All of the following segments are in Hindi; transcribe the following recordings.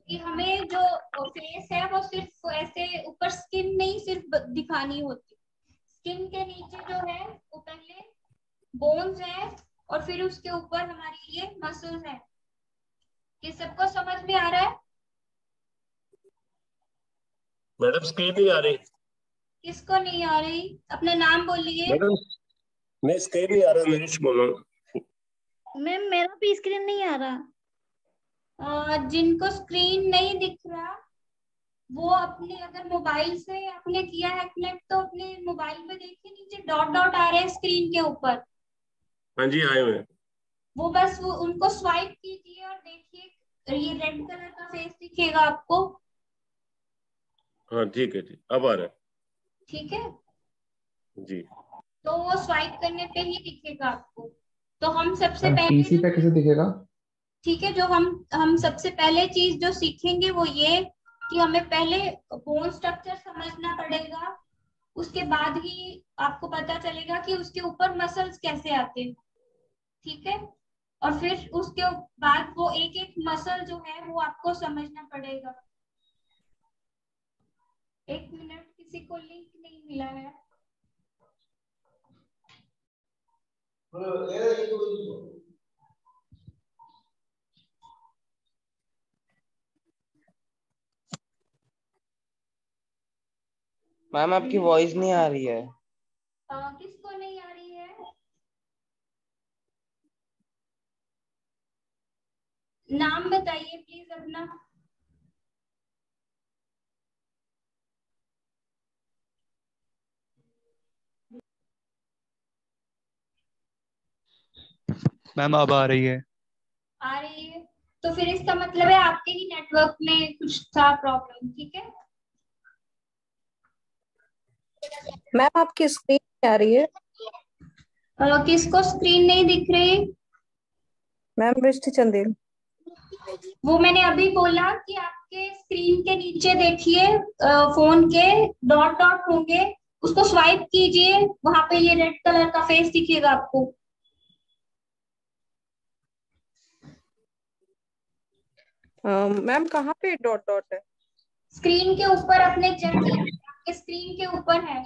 कि हमें जो फेस है वो सिर्फ ऐसे ऊपर स्किन नहीं सिर्फ दिखानी होती। स्किन के नीचे जो है वो पहले बोन्स है और फिर उसके ऊपर हमारी ये मसल्स है। ये सबको समझ में आ रहा है? मैडम स्क्रीन नहीं आ रही। किसको नहीं आ रही? अपना नाम बोलिए। मैडम मैं स्क्रीन नहीं आ रहा, नरेश बोल रहा हूँ। मैम मेरा भी स्क्रीन नहीं आ रहा। जिनको स्क्रीन नहीं दिख रहा वो अपने अगर मोबाइल से आपने किया है कनेक्ट तो अपने मोबाइल पे देखिए नीचे डॉट डॉट आ रहे हैं स्क्रीन के ऊपर। हाँ जी आए हुए हैं। वो बस वो उनको स्वाइप कीजिए और देखिए ये रेड कलर का फेस दिखेगा आपको। हाँ ठीक है, ठीक अब आ रहा है। ठीक है, जी तो वो स्वाइप करने पे ही दिखेगा आपको। तो हम सबसे मैम पहले पीसी पे कैसे दिखेगा? ठीक है, जो हम सबसे पहले चीज जो सीखेंगे वो ये कि हमें पहले बोन स्ट्रक्चर समझना पड़ेगा। उसके बाद ही आपको पता चलेगा कि उसके ऊपर मसल्स कैसे आते हैं। ठीक है, और फिर उसके बाद वो एक एक मसल जो है वो आपको समझना पड़ेगा। एक मिनट, किसी को लिंक नहीं मिला है? मैम आपकी वॉइस नहीं आ रही है। किसको नहीं आ रही है? नाम बताइए प्लीज अपना। मैम अब आ रही है। आ रही है? तो फिर इसका मतलब है आपके ही नेटवर्क में कुछ था प्रॉब्लम। ठीक है, मैम आपकी स्क्रीन आ रही है? किसको स्क्रीन नहीं दिख रही? मैम दृष्टि चंदेल। वो मैंने अभी बोला कि आपके स्क्रीन के नीचे देखिए फोन के डॉट डॉट होंगे, उसको स्वाइप कीजिए, वहां पे ये रेड कलर का फेस दिखेगा आपको। मैम कहाँ पे डॉट डॉट है? स्क्रीन के ऊपर अपने चेक कीजिए, आपके स्क्रीन के ऊपर है।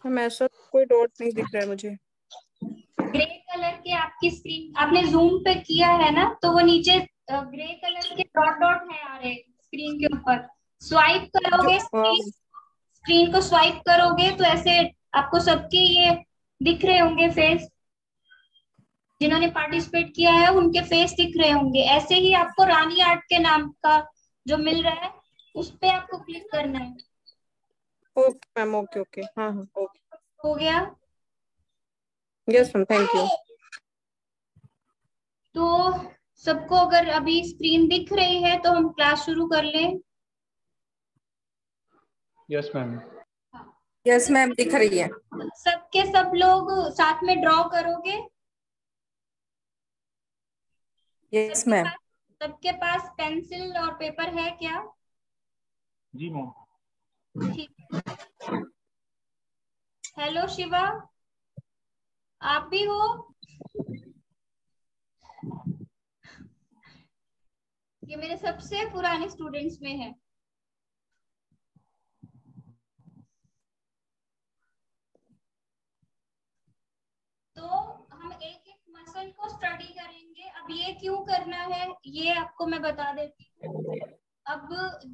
मैम ऐसा कोई डॉट नहीं दिख रहा है मुझे। ग्रे कलर के आपकी स्क्रीन आपने जूम पे किया है ना, तो वो नीचे ग्रे कलर के डॉट डॉट है आ रहे स्क्रीन के ऊपर। स्वाइप जो करोगे स्क्रीन को स्वाइप करोगे तो ऐसे आपको सबके ये दिख रहे होंगे फेस। जिन्होंने पार्टिसिपेट किया है उनके फेस दिख रहे होंगे। ऐसे ही आपको रानी आर्ट के नाम का जो मिल रहा है उस पे आपको क्लिक करना है। ओके मैम, ओके ओके, हाँ हाँ ओके। हो गया? Yes ma'am, thank you. तो सबको अगर अभी स्क्रीन दिख रही है तो हम क्लास शुरू कर लें। Yes ma'am. यस मैम दिख रही है। सबके सब लोग साथ में ड्रॉ करोगे? Yes ma'am. सबके पास पेंसिल और पेपर है क्या? जी मैम। ठीक है। हेलो शिवा, आप भी हो? ये मेरे सबसे पुराने स्टूडेंट्स में है। तो हम एक एक मसल को स्टडी करेंगे। अब ये क्यों करना है ये आपको मैं बता देती हूँ। अब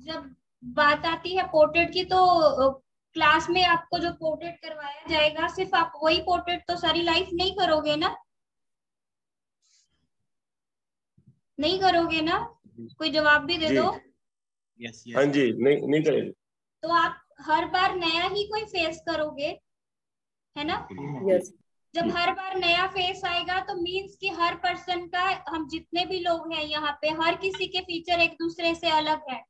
जब बात आती है पोर्ट्रेट की तो क्लास में आपको जो पोर्ट्रेट करवाया जाएगा सिर्फ आप वही पोर्ट्रेट तो सारी लाइफ नहीं करोगे ना? नहीं करोगे ना? कोई जवाब भी दे जी। दो। यस हाँ यस। जी, नहीं नहीं करेंगे। तो आप हर बार नया ही कोई फेस करोगे, है ना? यस। जब हर बार नया फेस आएगा तो मीन्स कि हर पर्सन का, हम जितने भी लोग हैं यहाँ पे हर किसी के फीचर एक दूसरे से अलग है।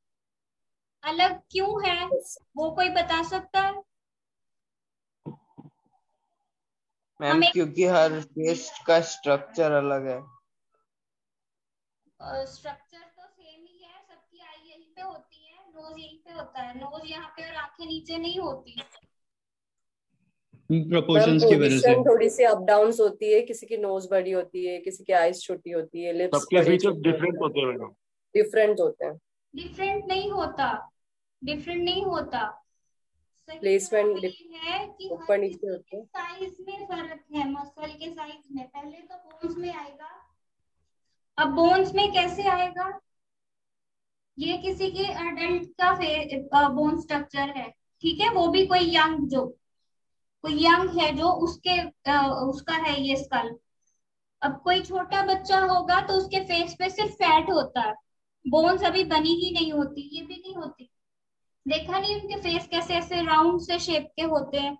अलग क्यों है वो कोई बता सकता है? मैम क्योंकि हर फेस का स्ट्रक्चर अलग है। स्ट्रक्चर तो सेम ही है, सबकी आई यहीं पे होती है, नोज यहीं पे होता है, नोज यहाँ पे और आंखें नीचे नहीं होती। प्रोपोर्शंस की वजह से। पोजीशन थोड़ी सी अप डाउन होती है, किसी की नोज बड़ी होती है, किसी की आईज छोटी होती है, लिप्स सबके फीचर्स डिफरेंट होते हैं मैडम। डिफरेंट होते हैं। डिफरेंट नहीं होता, डिफरेंट नहीं होता। प्लेसमेंट है कि ऊपर नीचे होते हैं। साइज में फर्क है, मसल के साइज में। पहले तो बोन्स में आएगा। अब बोन्स में कैसे आएगा? ये किसी के अडल्ट का बोन स्ट्रक्चर है, ठीक है, वो भी कोई यंग, जो कोई यंग है जो उसका है ये स्कल। अब कोई छोटा बच्चा होगा तो उसके फेस पे सिर्फ फैट होता है, बोन्स अभी बनी ही नहीं होती, ये भी नहीं होती। देखा नहीं उनके फेस कैसे ऐसे राउंड से शेप के होते हैं,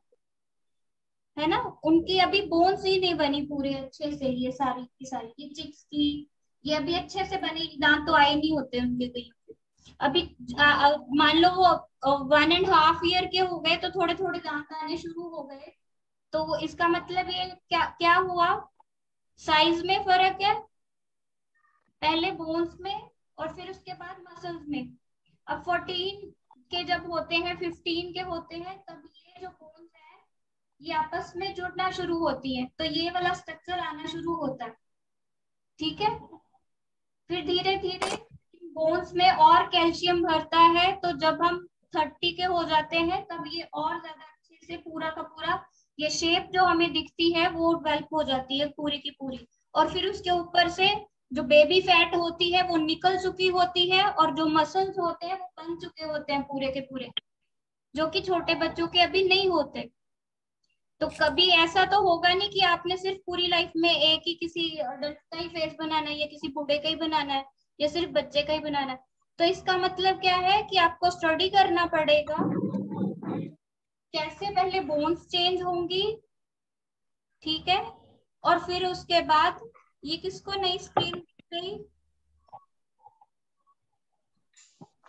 है ना? उनकी अभी बोन्स ही नहीं बनी पूरे अच्छे से। ये सारी की सारी ये चिक्स की ये अभी अच्छे से बनी, दांत तो आए नहीं होते उनके कहीं। अभी मान लो वो 1.5 ईयर के हो गए तो थोड़े थोड़े दांत आने शुरू हो गए, तो इसका मतलब ये क्या क्या हुआ? साइज में फर्क है, पहले बोन्स में और फिर उसके बाद मसल्स में। अब 14 के जब होते हैं, 15 के होते हैं, तब ये जो बोन्स है ये आपस में जुड़ना शुरू होती है, तो ये वाला स्ट्रक्चर आना शुरू होता है, ठीक है। फिर धीरे धीरे बोन्स में और कैल्शियम भरता है, तो जब हम 30 के हो जाते हैं तब ये और ज्यादा अच्छे से पूरा का पूरा ये शेप जो हमें दिखती है वो डेवलप हो जाती है पूरी की पूरी। और फिर उसके ऊपर से जो बेबी फैट होती है वो निकल चुकी होती है, और जो मसल्स होते हैं वो बन चुके होते हैं पूरे के पूरे, जो कि छोटे बच्चों के अभी नहीं होते। तो कभी ऐसा तो होगा नहीं कि आपने सिर्फ पूरी लाइफ में एक ही किसी अडल्ट का ही फेस बनाना है या किसी बूढ़े का ही बनाना है या सिर्फ बच्चे का ही बनाना है। तो इसका मतलब क्या है कि आपको स्टडी करना पड़ेगा कैसे पहले बोन्स चेंज होंगी, ठीक है, और फिर उसके बाद ये किसको नई स्क्रीन दिख रही?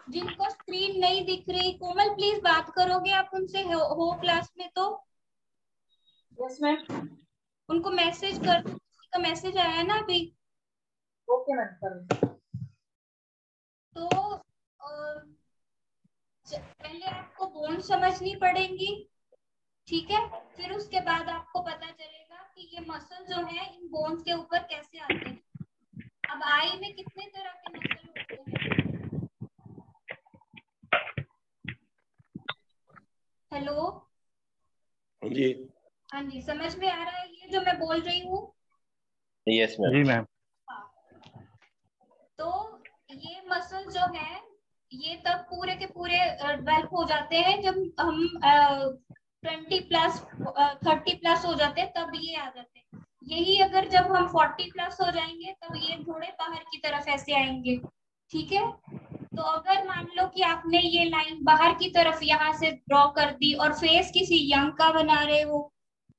जिनको स्क्रीन नहीं दिख रही, कोमल प्लीज बात करोगे आप उनसे, हो क्लास में तो? Yes ma'am. उनको मैसेज कर दो, किसी का मैसेज आया है ना अभी। Okay ma'am. तो पहले आपको बोन समझनी पड़ेंगी, ठीक है, फिर उसके बाद आपको पता चलेगा कि ये मसल जो है इन बोन्स के ऊपर कैसे आते हैं। अब आई में कितने तरह के मसल होते हैं? हेलो, जी हाँ जी, समझ में आ रहा है ये जो मैं बोल रही हूँ? Yes ma'am. जी मैम। तो ये मसल जो है ये तब पूरे के पूरे डेवलप हो जाते हैं जब हम 20 प्लस 30 प्लस हो जाते हैं, तब ये आ जाते हैं। यही अगर जब हम 40 प्लस हो जाएंगे तब ये थोड़े बाहर की तरफ ऐसे आएंगे, ठीक है। तो अगर मान लो कि आपने ये लाइन बाहर की तरफ यहाँ से ड्रॉ कर दी और फेस किसी यंग का बना रहे हो,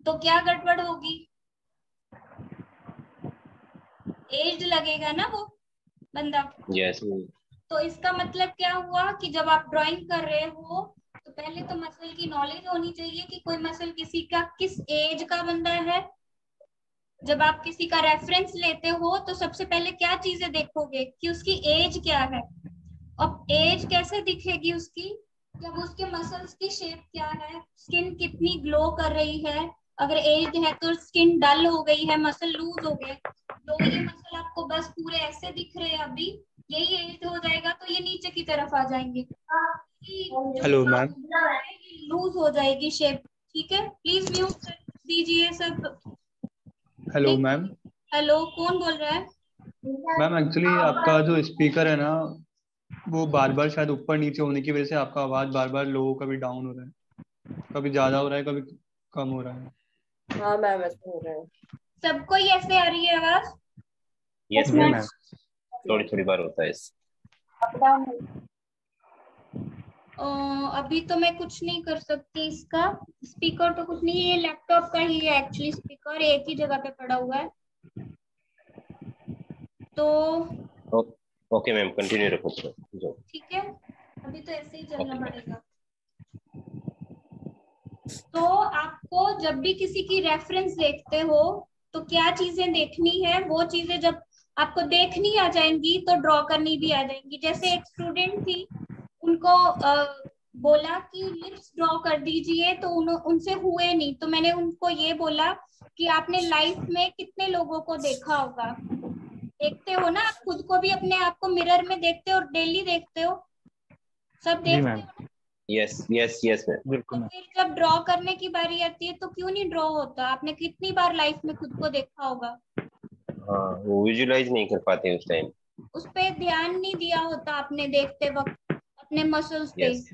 तो क्या गड़बड़ होगी? एज लगेगा ना वो बंदा। यस। तो इसका मतलब क्या हुआ कि जब आप ड्राइंग कर रहे हो तो पहले तो मसल की नॉलेज होनी चाहिए कि कोई मसल किसी का किस एज का बंदा है। जब आप किसी का रेफरेंस लेते हो तो सबसे पहले क्या चीजें देखोगे कि उसकी एज क्या है। अब एज कैसे दिखेगी उसकी? जब उसके मसल्स की शेप क्या है, स्किन कितनी ग्लो कर रही है। अगर एज है तो स्किन डल हो गई है, मसल लूज हो गए, तो ये मसल आपको बस पूरे ऐसे दिख रहे हैं अभी, यही एज हो जाएगा तो ये नीचे की तरफ आ जाएंगे। Hello ma'am. लूज हो जाएगी शेप, ठीक है। प्लीज म्यूट कर दीजिए सब। Hello ma'am. हेलो, कौन बोल रहा है? मैम एक्चुअली आपका जो स्पीकर है ना वो बार बार शायद ऊपर नीचे होने की वजह से आपका आवाज बार बार लो, कभी डाउन हो रहा है, कभी ज्यादा हो रहा है, कभी कम हो रहा है। हाँ मैम, ऐसा हो रहा है। सबको ही ऐसे आ रही है आवाज? यस मैम, थोड़ी थोड़ी बार होता है। अभी तो मैं कुछ नहीं कर सकती इसका। स्पीकर तो कुछ नहीं है, ये लैपटॉप का ही है एक्चुअली, स्पीकर एक ही जगह पे पड़ा हुआ है। तो ओके मैम, कंटिन्यू रखो जो। ठीक है, अभी तो ऐसे ही चलना पड़ेगा। तो आपको जब भी किसी की रेफरेंस देखते हो तो क्या चीजें देखनी है, वो चीजें जब आपको देखनी आ जाएंगी तो ड्रॉ करनी भी आ जाएंगी। जैसे एक स्टूडेंट थी, उनको बोला कि लिप्स ड्रॉ कर दीजिए, तो उनसे हुए नहीं। तो मैंने उनको ये बोला कि आपने लाइफ में कितने लोगों को देखा होगा, देखते हो ना, आप खुद को भी अपने आप को मिरर में देखते हो, डेली देखते हो, सब देखते हो ना? Yes yes yes ma'am. तो फिर जब ड्रॉ करने की बारी आती है तो क्यों नहीं ड्रॉ होता? आपने कितनी बार लाइफ में खुद को देखा होगा? हाँ, वो विजुलाइज नहीं कर पाते उस टाइम। उस पे ध्यान नहीं दिया होता आपने देखते वक्त अपने मसल्स पे। Yes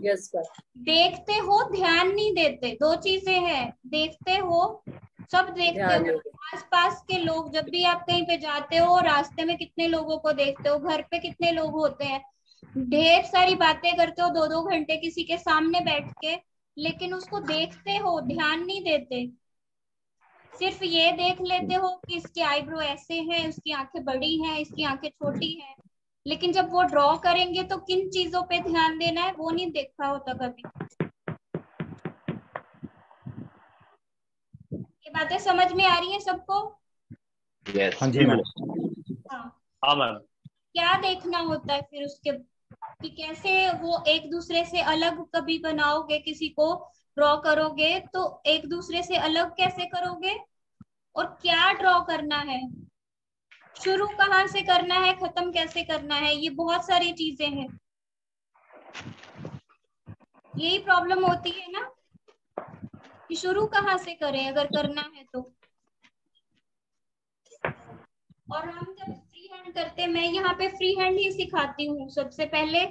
yes sir. देखते हो, ध्यान नहीं देते, दो चीजें हैं। देखते हो, सब देखते ध्यान हो, नहीं। आसपास के लोग, जब भी आप कहीं पे जाते हो रास्ते में कितने लोगों को देखते हो, घर पे कितने लोग होते हैं, ढेर सारी बातें करते हो 2-2 घंटे किसी के सामने बैठ के, लेकिन उसको देखते हो, ध्यान नहीं देते। सिर्फ ये देख लेते हो कि इसके आईब्रो ऐसे हैं, इसकी आंखें बड़ी हैं, इसकी आंखें छोटी हैं, लेकिन जब वो ड्रॉ करेंगे तो किन चीजों पे ध्यान देना है वो नहीं देखा होता कभी। ये बातें समझ में आ रही है सबको? यस। हाँ जी मैम। हाँ। हाँ मैम। क्या देखना होता है फिर उसके, कि कैसे वो एक दूसरे से अलग कभी बनाओगे, किसी को ड्रॉ करोगे तो एक दूसरे से अलग कैसे करोगे, और क्या ड्रॉ करना है, शुरू कहाँ से करना है, खत्म कैसे करना है, ये बहुत सारी चीजें हैं। यही प्रॉब्लम होती है ना कि शुरू कहाँ से करें अगर करना है तो। और हम जब फ्री हैंड करते हैं, मैं यहाँ पे फ्री हैंड ही सिखाती हूँ सबसे पहले,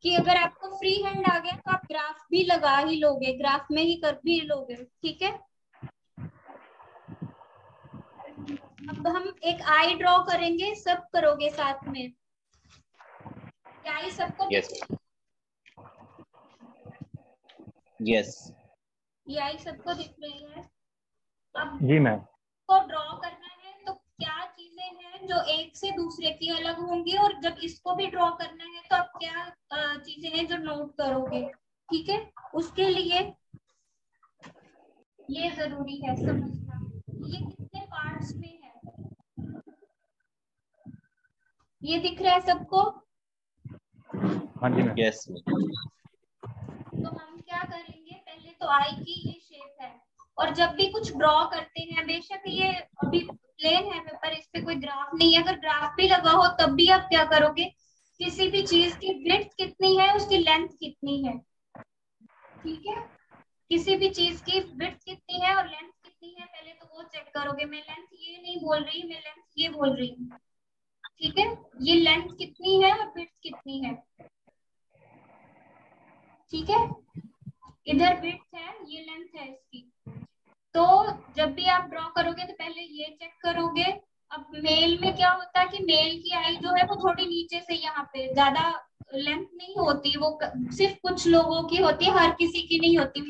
कि अगर आपको फ्री हैंड आ गया तो आप ग्राफ भी लगा ही लोगे, ग्राफ में ही कर भी लोगे, ठीक है। अब हम एक आई ड्रॉ करेंगे, सब करोगे साथ में। आई सबको यस यस। ये आई सबको दिख रही है? अब जी मैम। को ड्रॉ करना है तो क्या चीजें हैं जो एक से दूसरे की अलग होंगी, और जब इसको भी ड्रॉ करना है तो आप क्या चीजें हैं जो नोट करोगे, ठीक है। उसके लिए ये जरूरी है समझना, ये कितने पार्ट्स में है। ये दिख रहा है सबको? हाँ जी मैम। यस। तो हम क्या करेंगे, पहले तो आई की ये शेप है, और जब भी कुछ ड्रॉ करते हैं, बेशक ये अभी प्लेन है पेपर, इस पे कोई ग्राफ नहीं है, अगर ग्राफ भी लगा हो तब भी आप क्या करोगे, किसी भी चीज की विड्थ कितनी है, उसकी लेंथ कितनी है, ठीक है। किसी भी चीज की विड्थ कितनी है और लेंथ कितनी है, पहले तो वो चेक करोगे। मैं लेंथ ये नहीं बोल रही, मैं लेंथ ये बोल रही हूँ, ठीक है। ये लेंथ कितनी है और विड्थ कितनी है, ठीक है। इधर विड्थ है, ये लेंथ है इसकी। तो जब भी आप ड्रॉ करोगे तो पहले ये चेक करोगे। अब मेल में क्या होता है कि मेल की आई जो है वो थोड़ी नीचे से, यहाँ पे ज्यादा लेंथ नहीं होती, वो सिर्फ कुछ लोगों की होती है, हर किसी की नहीं होती।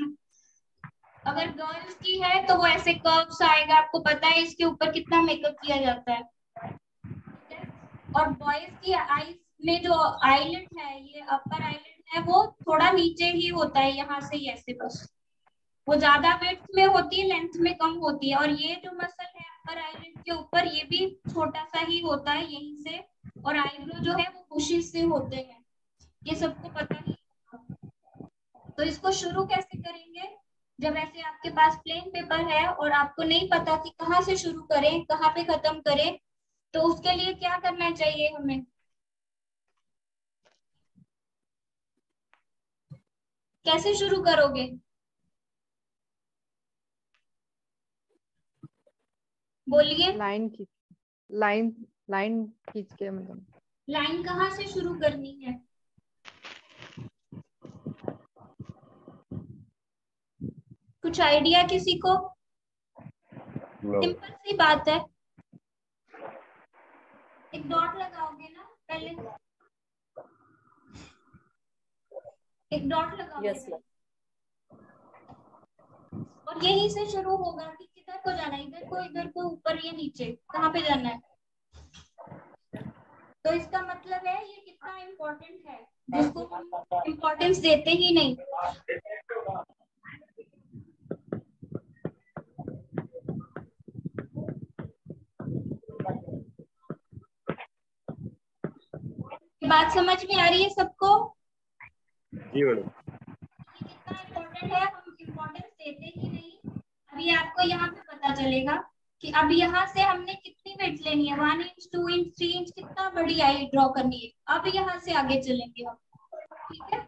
अगर गर्ल्स की है तो वो ऐसे कर्व्स आएगा, आपको पता है इसके ऊपर कितना मेकअप किया जाता है। और बॉयज की आईज में जो आईलिड है, ये अपर आईलिड है, वो थोड़ा नीचे ही होता है, यहाँ से ऐसे बस, वो ज्यादा विड्थ में होती है, लेंथ में कम होती है। और ये जो मसल है अपर आईलिड के ऊपर, ये भी छोटा सा ही होता है यहीं से, और आईब्रो जो है वो बुशिश से होते हैं, ये सबको पता ही होगा। तो इसको शुरू कैसे करेंगे, जब ऐसे आपके पास प्लेन पेपर है और आपको नहीं पता कि कहाँ से शुरू करें, कहाँ पे खत्म करें, तो उसके लिए क्या करना चाहिए हमें, कैसे शुरू करोगे? बोलिए। लाइन खींच, लाइन लाइन खींच के, मतलब लाइन कहाँ से शुरू करनी है? कुछ आइडिया किसी को? सिंपल सी बात है, एक डॉट लगाओगे ना पहले, एक डॉट लगाओगे। Yes ma'am. और यहीं से शुरू होगा कि किधर को जाना है, इधर को, ऊपर या नीचे, कहाँ पे जाना है। तो इसका मतलब है ये कितना इम्पोर्टेंट है, जिसको हम इम्पोर्टेंस देते ही नहीं। बात समझ में आ रही है सबको? जी मैडम। ये कितना इम्पोर्टेंट है, हम इम्पोर्टेंस देते ही नहीं। अभी आपको यहाँ पे पता चलेगा कि अब यहाँ से हमने कितनी विड्थ लेनी है, 1 इंच 2 इंच 3 इंच, कितना बड़ी आई ड्रॉ करनी है। अब यहाँ से आगे चलेंगे हम, ठीक है।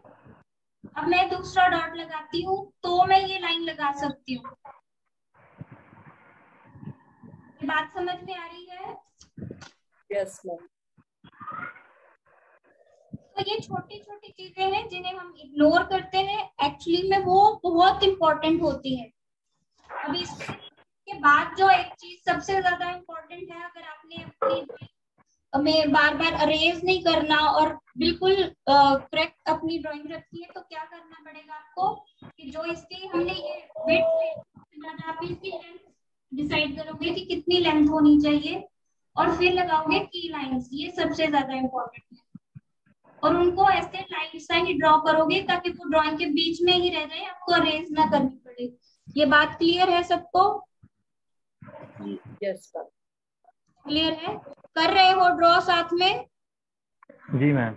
अब मैं दूसरा डॉट लगाती हूँ तो मैं ये लाइन लगा सकती हूँ। ये बात समझ में आ रही है? Yes ma'am. तो ये छोटी छोटी चीजें हैं जिन्हें हम इग्नोर करते हैं, एक्चुअली में वो बहुत इंपॉर्टेंट होती है। अभी इसके बाद जो एक चीज सबसे ज्यादा इम्पोर्टेंट है, अगर आपने अपनी में बार बार अरेज नहीं करना और बिल्कुल करेक्ट अपनी ड्राइंग रखी है, तो क्या करना पड़ेगा आपको कि जो इसकी हमने ये विड्थ, आप इसकी लेंथ डिसाइड करोगे कि कितनी लेंथ होनी चाहिए और फिर लगाओगे की लाइंस। ये सबसे ज्यादा इम्पोर्टेंट है और उनको ऐसे लाइंस ही ड्रॉ करोगे ताकि वो ड्राइंग के बीच में ही रह जाए, आपको अरेज ना करनी पड़े। ये बात क्लियर है सबको? Yes ma'am. क्लियर है? कर रहे हो ड्रॉ साथ में? जी मैम।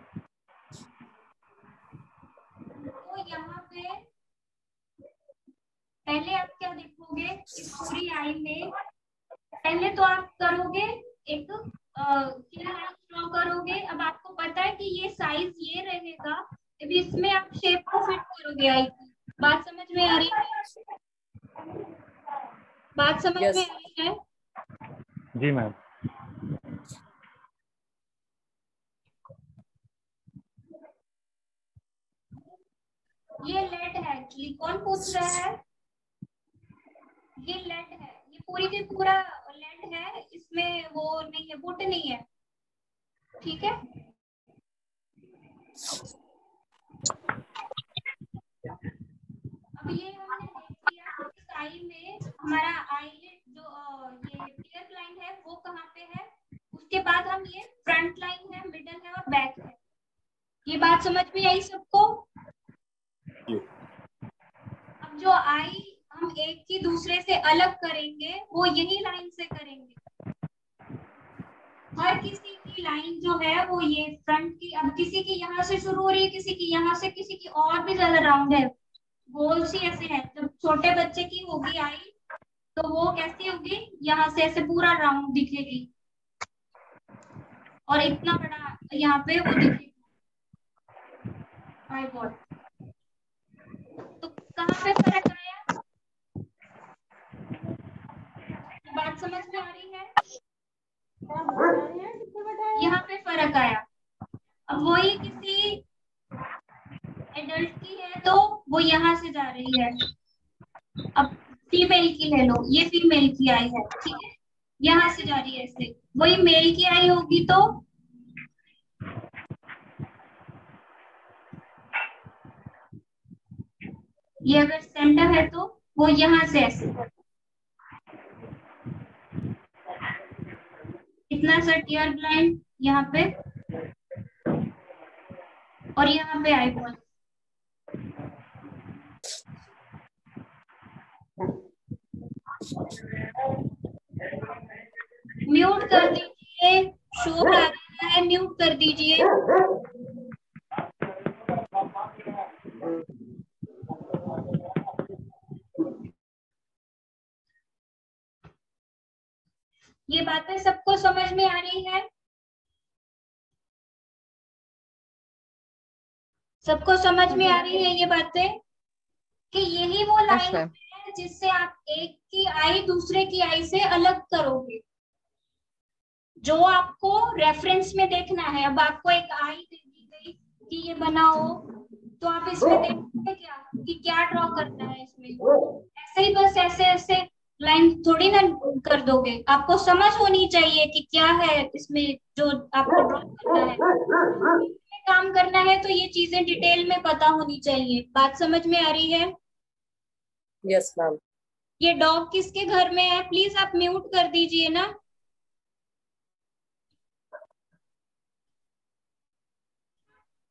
तो यहाँ पे पहले आप क्या देखोगे, इस पूरी आई में पहले तो आप करोगे एक ड्रॉ करोगे। अब आपको पता है कि ये साइज ये रहेगा, अभी इसमें आप शेप को फिट करोगे आई की। बात समझ में आ रही है? बात समझ में आ रही है? जी मैम। ये लेट है एक्चुअली। कौन पूछ रहा है? ये लेट है, ये पूरी की पूरा लेट है, इसमें वो नहीं है, वुड नहीं है, ठीक है। अब ये हमने देख लिया कि आई में हमारा आई जो ये टियर लाइन है वो कहाँ पे है। उसके बाद हम ये फ्रंट लाइन है, मिडल है और बैक है। ये बात समझ में आई सबको? अब जो आई हम एक की दूसरे से अलग करेंगे वो यही लाइन से करेंगे। हर किसी की लाइन जो है वो ये फ्रंट की, अब किसी की यहाँ से शुरू हो रही है, किसी की यहाँ से, किसी की और भी ज्यादा राउंड है, गोल सी ऐसे है। जब छोटे बच्चे की होगी आई तो वो कैसी होगी, यहाँ से ऐसे पूरा राउंड दिखेगी और इतना बड़ा यहाँ पे वो दिखेगा आई बॉल। तो कहाँ पे फर्क आया? बात समझ में आ रही है? यहाँ पे फर्क आया। अब वही किसी एडल्ट की है तो वो यहाँ से जा रही है। अब फीमेल की ले लो, ये फीमेल की आई है, ठीक है, यहाँ से जा रही है ऐसे। वही मेल की आई होगी तो ये अगर सेंटर है तो वो यहाँ से ऐसे, इतना सा टियर ब्लाइंड यहाँ पे और यहाँ पे आई बॉल। म्यूट कर दीजिए, शोर आ रहा है, म्यूट कर दीजिए। ये बातें सबको समझ में आ रही है? सबको समझ में आ रही है ये बातें कि यही वो लाइन है जिससे आप एक की आई दूसरे की आई से अलग करोगे, जो आपको रेफरेंस में देखना है। अब आपको एक आई दे दी गई कि ये बनाओ, तो आप इसमें देखोगे क्या कि क्या ड्रॉ करना है इसमें। ऐसे ही बस ऐसे ऐसे लाइन थोड़ी ना कर दोगे, आपको समझ होनी चाहिए कि क्या है इसमें जो आपको ड्रॉ करना है। काम करना है तो ये चीजें डिटेल में पता होनी चाहिए। बात समझ में आ रही है? Yes ma'am. ये डॉग किसके घर में है? प्लीज आप म्यूट कर दीजिए ना।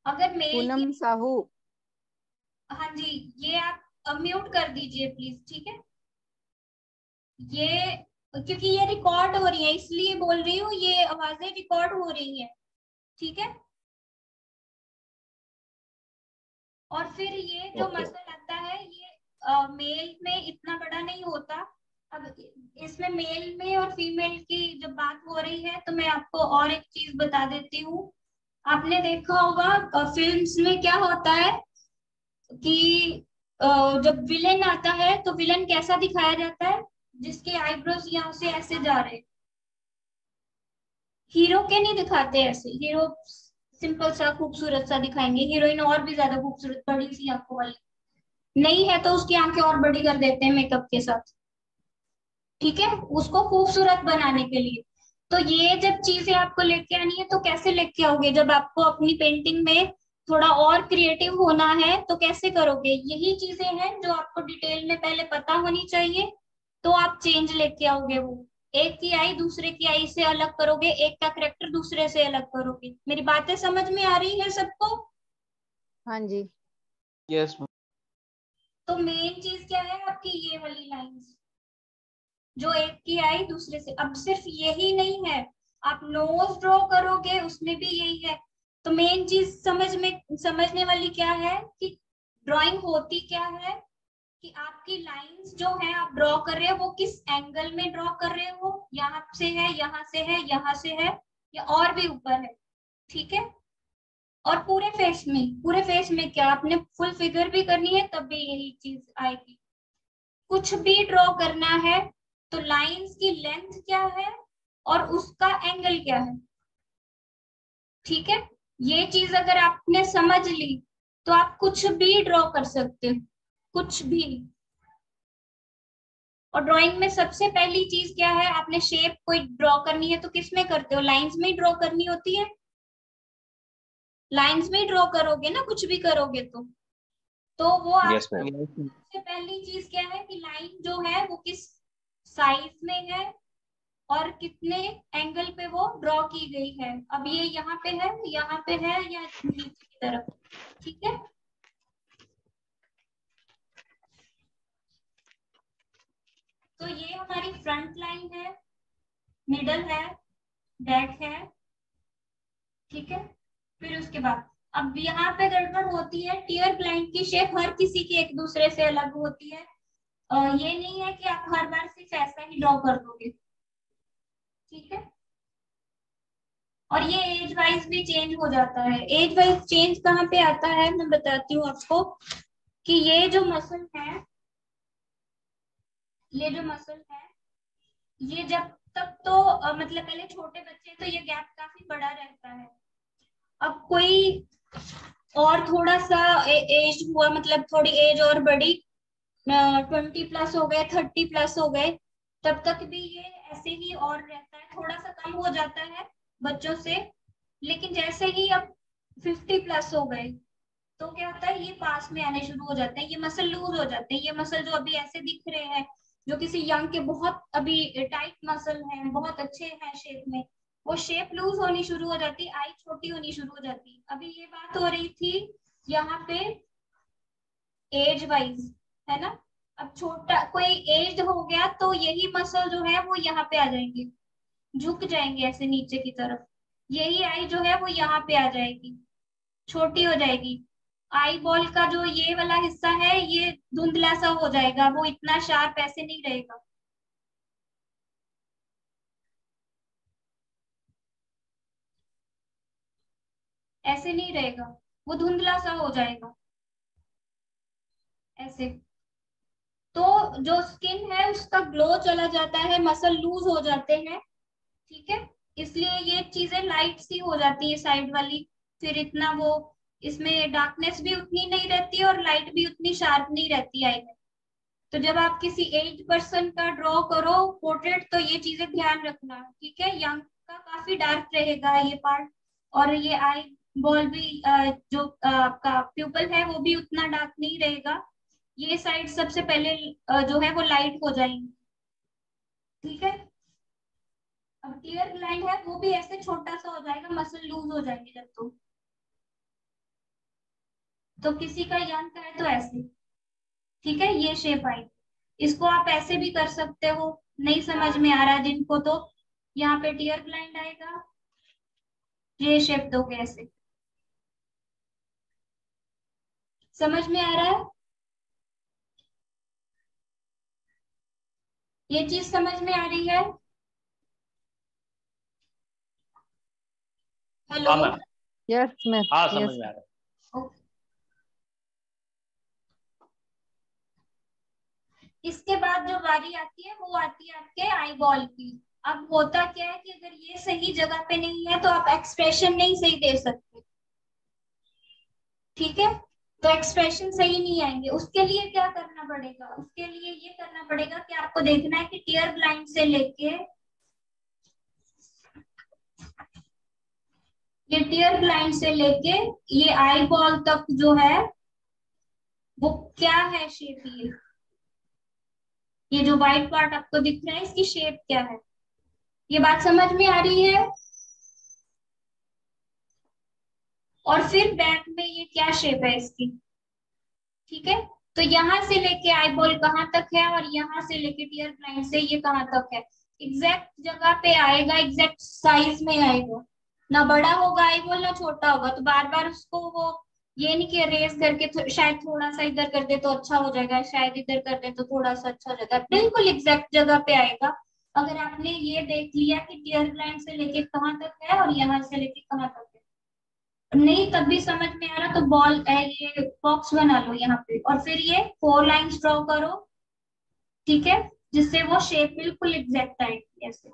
अगर पूनम साहू। हाँ जी, ये आप म्यूट कर दीजिए प्लीज, ठीक है। ये क्योंकि ये रिकॉर्ड हो रही है इसलिए बोल रही हूँ, ये आवाजें रिकॉर्ड हो रही हैं, ठीक है। और फिर ये जो Okay. मसल आता है ये मेल में इतना बड़ा नहीं होता। अब इसमें मेल में और फीमेल की जब बात हो रही है तो मैं आपको और एक चीज बता देती हूँ। आपने देखा होगा फिल्म्स में क्या होता है कि जब विलेन आता है तो विलेन कैसा दिखाया जाता है, जिसके आईब्रोज यहाँ से ऐसे जा रहे। हीरो के नहीं दिखाते ऐसे, हीरो सिंपल सा खूबसूरत सा दिखाएंगे, हीरोइन और भी ज्यादा खूबसूरत बड़ी सी आंखों वाली, नहीं है तो उसकी आंखें और बड़ी कर देते हैं मेकअप के साथ, ठीक है, उसको खूबसूरत बनाने के लिए। तो ये जब चीजें आपको लेके आनी है तो कैसे लेके आओगे, जब आपको अपनी पेंटिंग में थोड़ा और क्रिएटिव होना है तो कैसे करोगे, यही चीजें हैं जो आपको डिटेल में पहले पता होनी चाहिए, तो आप चेंज लेके आओगे। वो एक की आई दूसरे की आई से अलग करोगे, एक का करेक्टर दूसरे से अलग करोगे। मेरी बातें समझ में आ रही है सबको? हाँ जी। यस। तो मेन चीज क्या है आपकी, ये वाली लाइंस जो एक की आई दूसरे से। अब सिर्फ यही नहीं है, आप नोज ड्रॉ करोगे उसमें भी यही है। तो मेन चीज समझने वाली क्या है कि ड्राइंग होती क्या है, कि आपकी लाइंस जो है आप ड्रॉ कर रहे हो वो किस एंगल में ड्रॉ कर रहे हो, यहाँ से है, यहाँ से है, यहाँ से है, या और भी ऊपर है, ठीक है। और पूरे फेस में क्या आपने फुल फिगर भी करनी है तब भी यही चीज आएगी। कुछ भी ड्रॉ करना है तो लाइंस की लेंथ क्या है और उसका एंगल क्या है, ठीक है। ये चीज अगर आपने समझ ली तो आप कुछ भी ड्रॉ कर सकते हो, कुछ भी। और ड्राइंग में सबसे पहली चीज क्या है, आपने शेप कोई ड्रॉ करनी है तो किस में करते हो, लाइंस में ही ड्रॉ करनी होती है, लाइंस में ही ड्रॉ करोगे ना, कुछ भी करोगे तो वो आप Yes, ma'am. सबसे पहली चीज क्या है कि लाइन जो है वो किस साइज में है और कितने एंगल पे वो ड्रॉ की गई है। अब ये यहाँ पे है, यहाँ पे है, या नीचे की तरफ, ठीक है। तो ये हमारी फ्रंट लाइन है, मिडल है, बैक है, ठीक है। फिर उसके बाद अब यहाँ पे गड़बड़ होती है, टीयर क्लाइंट की शेप हर किसी की एक दूसरे से अलग होती है। ये नहीं है कि आप हर बार सिर्फ ऐसा ही ड्रॉ कर दोगे, ठीक है। और ये एज वाइज भी चेंज हो जाता है। एज वाइज चेंज कहाँ पे आता है मैं बताती हूँ आपको, कि ये जो मसल है, ये जो मसल है, ये जब तक तो मतलब पहले छोटे बच्चे तो ये गैप काफी बड़ा रहता है। अब कोई और थोड़ा सा एज हुआ, मतलब थोड़ी एज और बड़ी, 20 प्लस हो गए, 30 प्लस हो गए, तब तक भी ये ऐसे ही और रहता है, थोड़ा सा कम हो जाता है बच्चों से। लेकिन जैसे ही अब 50 प्लस हो गए तो क्या होता है, ये पास में आने शुरू हो जाते हैं, ये मसल लूज हो जाते हैं। ये मसल जो अभी ऐसे दिख रहे हैं, जो किसी यंग के बहुत अभी टाइट मसल हैं, बहुत अच्छे हैं शेप में, वो शेप लूज होनी शुरू हो जाती, आई छोटी होनी शुरू हो जाती। अभी ये बात हो रही थी यहाँ पे एज वाइज, है ना। अब छोटा कोई एज हो गया तो यही मसल जो है वो यहाँ पे आ जाएंगे, झुक जाएंगे ऐसे नीचे की तरफ, यही आई जो है वो यहाँ पे आ जाएगी, छोटी हो जाएगी। आई बॉल का जो ये वाला हिस्सा है ये धुंधला सा हो जाएगा, वो इतना शार्प ऐसे नहीं रहेगा। ऐसे नहीं रहेगा, वो धुंधला सा हो जाएगा ऐसे। तो जो स्किन है उसका ग्लो चला जाता है, मसल लूज हो जाते हैं, ठीक है। इसलिए ये चीजें लाइट सी हो जाती है साइड वाली, फिर इतना वो इसमें डार्कनेस भी उतनी नहीं रहती और लाइट भी उतनी शार्प नहीं रहती आई में। तो जब आप किसी एज पर्सन का ड्रॉ करो पोर्ट्रेट तो ये चीजें ध्यान रखना, ठीक है। यंग का काफी डार्क रहेगा ये पार्ट, और ये आई बॉल भी जो आपका प्यूपल है वो भी उतना डार्क नहीं रहेगा। ये साइड सबसे पहले जो है वो लाइट हो जाएंगी, ठीक है। अब टीयर लाइन है वो भी ऐसे छोटा सा हो जाएगा, मसल लूज हो जाएंगे जब तो किसी का यंग का है तो ऐसे, ठीक है। ये शेप आई, इसको आप ऐसे भी कर सकते हो, नहीं समझ में आ रहा जिनको तो यहाँ पे टीयर ब्लाइंड आएगा, ये शेप दोगे ऐसे, समझ में आ रहा है? ये चीज समझ में आ रही है? हेलो। हाँ मैम, यस मैम। हाँ समझ में आ रहा है। ओके। इसके बाद जो बारी आती है वो आती है आपके आई बॉल की। अब होता क्या है कि अगर ये सही जगह पे नहीं है तो आप एक्सप्रेशन नहीं सही दे सकते, ठीक है? तो एक्सप्रेशन सही नहीं आएंगे। उसके लिए क्या करना पड़ेगा? उसके लिए ये करना पड़ेगा कि आपको देखना है कि टीयर ब्लाइंड से लेके ये टीयर ब्लाइंड से लेके ये आई बॉल तक जो है वो क्या है शेप। ये जो व्हाइट पार्ट आपको दिख रहा है इसकी शेप क्या है? ये बात समझ में आ रही है? और फिर बैक में ये क्या शेप है इसकी, ठीक है? तो यहाँ से लेके आई बॉल कहाँ तक है और यहाँ से लेके टीयर ब्लाइंड से ये कहाँ तक है, एग्जैक्ट जगह पे आएगा, एग्जैक्ट साइज में आएगा। ना बड़ा होगा आई बॉल ना छोटा होगा। तो बार बार उसको वो ये नहीं कि रेस करके शायद थोड़ा सा इधर कर दे तो अच्छा हो जाएगा, शायद इधर कर दे तो थोड़ा सा अच्छा हो जाएगा, बिल्कुल एग्जैक्ट जगह पे आएगा। अगर आपने ये देख लिया कि टीयर ब्लाइंड से लेके कहाँ तक है और यहाँ से लेके कहाँ तक है, नहीं तब भी समझ में आ रहा तो बॉल ये बॉक्स बना लो यहाँ पे और फिर ये 4 लाइंस ड्रॉ करो, ठीक है? जिससे वो शेप बिल्कुल एग्जैक्ट आएगी ऐसे।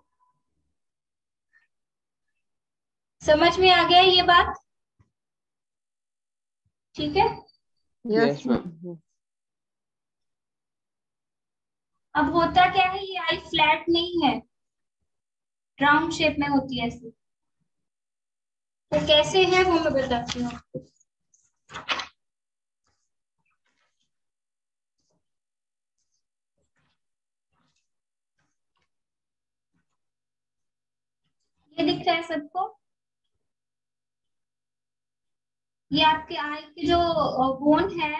समझ में आ गया ये बात? ठीक है। Yes ma'am. अब होता क्या है, ये आई फ्लैट नहीं है, राउंड शेप में होती है ऐसे। तो कैसे है वो मैं बताती हूँ आपको। ये दिख रहा है सबको? ये आपके आई के जो बोन है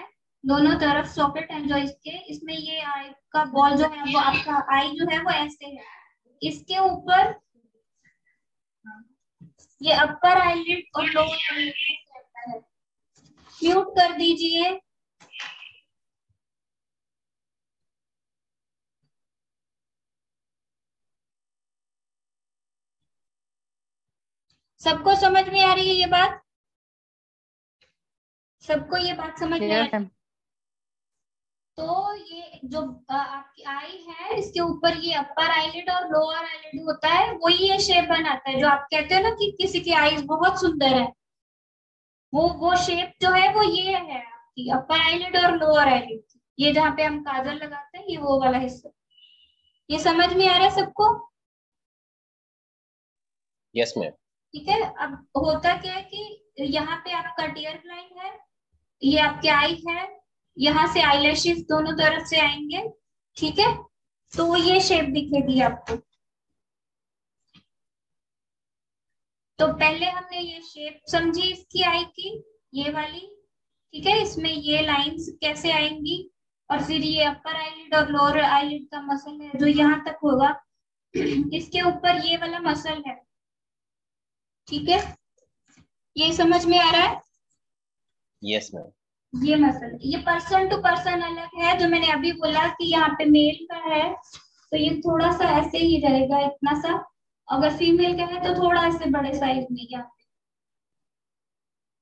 दोनों तरफ सॉकेट है जो इसके, इसमें ये आई का बॉल जो है वो आपका आई जो है वो ऐसे है। इसके ऊपर ये अपर आईलिड और लोअर आईलिड रहता है। म्यूट कर दीजिए। सबको समझ में आ रही है ये बात? सबको ये बात समझ में आ रही है? तो ये जो आपकी आई है इसके ऊपर ये अपर आईलिड और लोअर आईलिड होता है, वही ये शेप बनाता है जो आप कहते हो ना कि किसी की आईज बहुत सुंदर है। वो शेप जो है वो ये है आपकी अपर आईलिड और लोअर आईलिड। ये जहाँ पे हम काजल लगाते हैं ये वो वाला हिस्सा। ये समझ में आ रहा है सबको? Yes ma'am. ठीक है। अब होता क्या है कि यहाँ पे आपका टीयर ब्लाइंड है, ये आपके आई है, यहाँ से आईलैशेस दोनों तरफ से आएंगे, ठीक है? तो वो ये शेप दिखेगी आपको। तो पहले हमने ये शेप समझी इसकी आई की, ये वाली, ठीक है? इसमें ये लाइंस कैसे आएंगी और फिर ये अपर आईलिड और लोअर आईलिड का मसल है जो यहाँ तक होगा, इसके ऊपर ये वाला मसल है, ठीक है? ये समझ में आ रहा है? Yes ma'am. ये मसल, ये पर्सन टू पर्सन अलग है। जो मैंने अभी बोला कि यहाँ पे मेल का है तो ये थोड़ा सा ऐसे ही रहेगा, इतना सा। अगर फीमेल का है तो थोड़ा ऐसे बड़े साइज में यहाँ पे,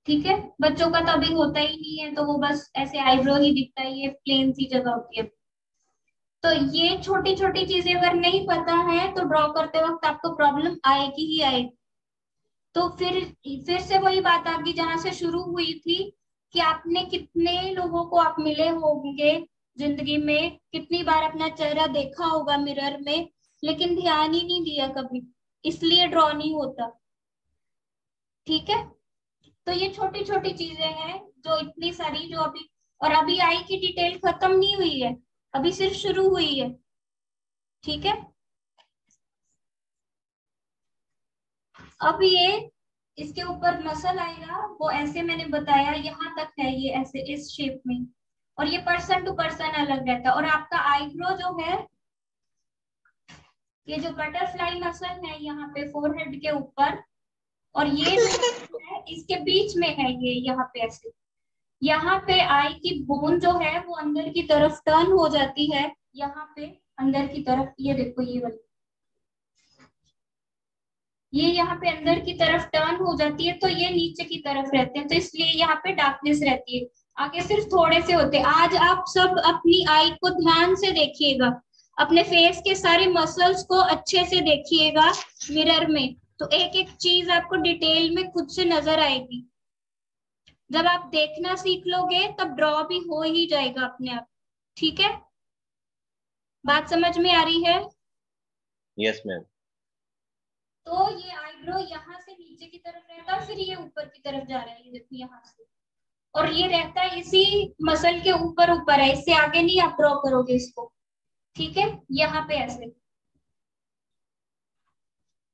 ठीक है? बच्चों का तो अभी होता ही नहीं है तो वो बस ऐसे आईब्रो ही दिखता है, ये प्लेन सी जगह होती है। तो ये छोटी छोटी चीजें अगर नहीं पता है तो ड्रॉ करते वक्त आपको प्रॉब्लम आएगी ही आएगी। तो फिर से वही बात आ गई जहां से शुरू हुई थी कि आपने कितने लोगों को आप मिले होंगे जिंदगी में, कितनी बार अपना चेहरा देखा होगा मिरर में, लेकिन ध्यान ही नहीं दिया कभी, इसलिए ड्रॉ नहीं होता, ठीक है? तो ये छोटी छोटी चीजें हैं जो इतनी सारी जो अभी आई की डिटेल खत्म नहीं हुई है, अभी सिर्फ शुरू हुई है, ठीक है? अब ये इसके ऊपर मसल आएगा, वो ऐसे मैंने बताया यहाँ तक है, ये ऐसे इस शेप में, और ये पर्सन टू पर्सन अलग रहता है। और आपका आईब्रो जो है, ये जो बटरफ्लाई मसल है यहाँ पे फोरहेड के ऊपर, और ये जो है इसके बीच में है, ये यहाँ पे ऐसे, यहाँ पे आई की बोन जो है वो अंदर की तरफ टर्न हो जाती है, यहाँ पे अंदर की तरफ, ये देखो ये वाली, ये यहाँ पे अंदर की तरफ टर्न हो जाती है, तो ये नीचे की तरफ रहते हैं, तो इसलिए यहाँ पे डार्कनेस रहती है। आगे सिर्फ थोड़े से होते हैं। आज आप सब अपनी आई को ध्यान से देखिएगा, अपने फेस के सारे मसल्स को अच्छे से देखिएगा मिरर में, तो एक एक चीज आपको डिटेल में खुद से नजर आएगी। जब आप देखना सीख लोगे तब ड्रॉ भी हो ही जाएगा अपने आप। ठीक है, बात समझ में आ रही है? Yes ma'am. तो ये आईब्रो यहाँ से नीचे की तरफ रहता है, फिर ये ऊपर की तरफ जा रहा है, ये देखो यहाँ से, और ये रहता है इसी मसल के ऊपर ऊपर है, इससे आगे नहीं आप ड्रॉ करोगे इसको। ठीक है, यहाँ पे ऐसे।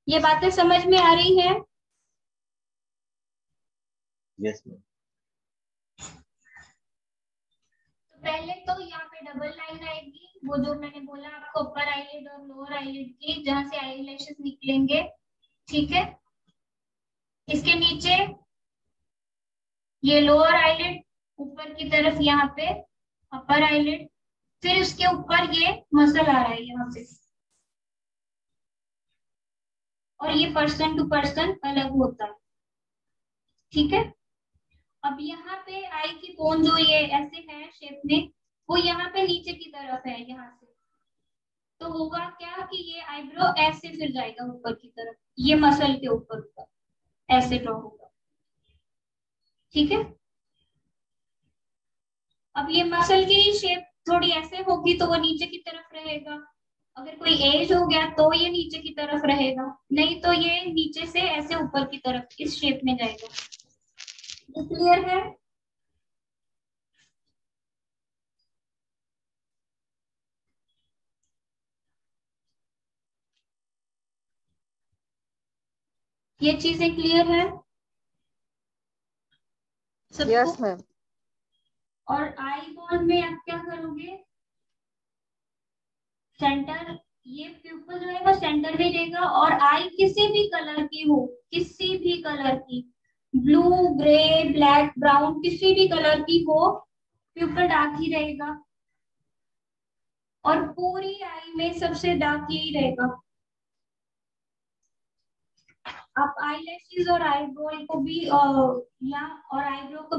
ये बातें समझ में आ रही है? Yes ma'am. तो पहले तो यहाँ पे डबल लाइन आएगी, वो जो मैंने बोला आपको, अपर आईलिड और लोअर आईलिड की, जहां से आईलैशेस निकलेंगे। ठीक है, इसके नीचे ये लोअर आईलिड, ऊपर की तरफ यहाँ पे अपर आईलिड, फिर उसके ऊपर ये मसल आ रहा है यहाँ पे, और ये पर्सन टू पर्सन अलग होता है। ठीक है, अब यहाँ पे आई की बोन जो ये ऐसे है शेप में, वो यहाँ पे नीचे की तरफ है यहाँ से, तो होगा क्या कि ये आईब्रो ऐसे फिर जाएगा ऊपर की तरफ, ये मसल के ऊपर ऊपर ऐसे ड्रॉ होगा। ठीक है, अब ये मसल की शेप थोड़ी ऐसे होगी तो वो नीचे की तरफ रहेगा, अगर कोई एज हो गया तो ये नीचे की तरफ रहेगा, नहीं तो ये नीचे से ऐसे ऊपर की तरफ इस शेप में जाएगा। ये क्लियर है? ये चीजें क्लियर है सबको? Yes ma'am. और आई बॉल में आप क्या करोगे, सेंटर, ये प्यूपल जो है वो सेंटर में रहेगा, और आई किसी भी कलर की हो, किसी भी कलर की, ब्लू, ग्रे, ब्लैक, ब्राउन, किसी भी कलर की हो, प्यूपल डार्क ही रहेगा, और पूरी आई में सबसे डार्क यही रहेगा। आप आई लैशेज और आईब्रो को भी या और आईब्रो को